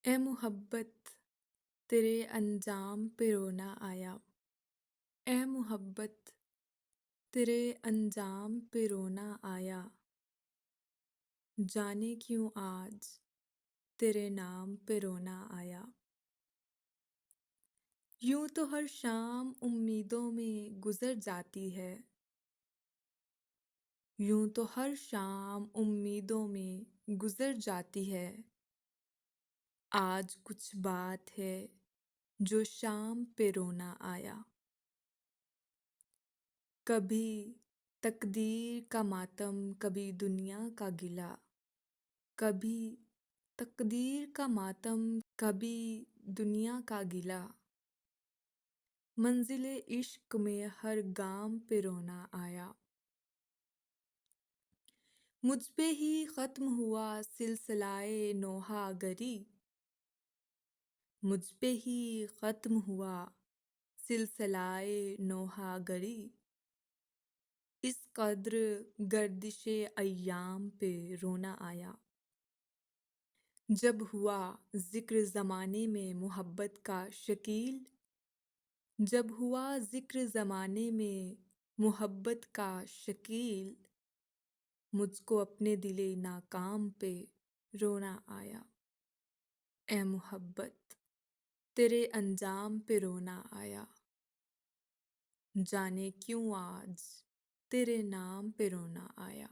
اے محبت تیرے انجام پہ رونا آیا۔ اے محبت تیرے انجام پہ رونا آیا۔ جانے کیوں آج تیرے نام پہ رونا آیا۔ یوں تو ہر شام امیدوں میں گزر جاتی ہے۔ یوں تو ہر شام امیدوں میں گزر جاتی ہے۔ آج کچھ بات ہے جو شام پہ رونا آیا۔ کبھی تقدیر کا ماتم، کبھی دنیا کا گلہ۔ کبھی تقدیر کا ماتم، کبھی دنیا کا گلہ۔ منزل عشق میں ہر گام پہ رونا آیا۔ مجھ پہ ہی ختم ہوا سلسلہ نوحہ گری۔ مجھ پہ ہی ختم ہوا سلسلہ نوحہ گری۔ اس قدر گردش ایام پہ رونا آیا۔ جب ہوا ذکر زمانے میں محبت کا شکیل۔ جب ہوا ذکر زمانے میں محبت کا شکیل۔ مجھ کو اپنے دل ناکام پہ رونا آیا۔ اے محبت تیرے انجام پہ رونا آیا۔ جانے کیوں آج تیرے نام پہ رونا آیا۔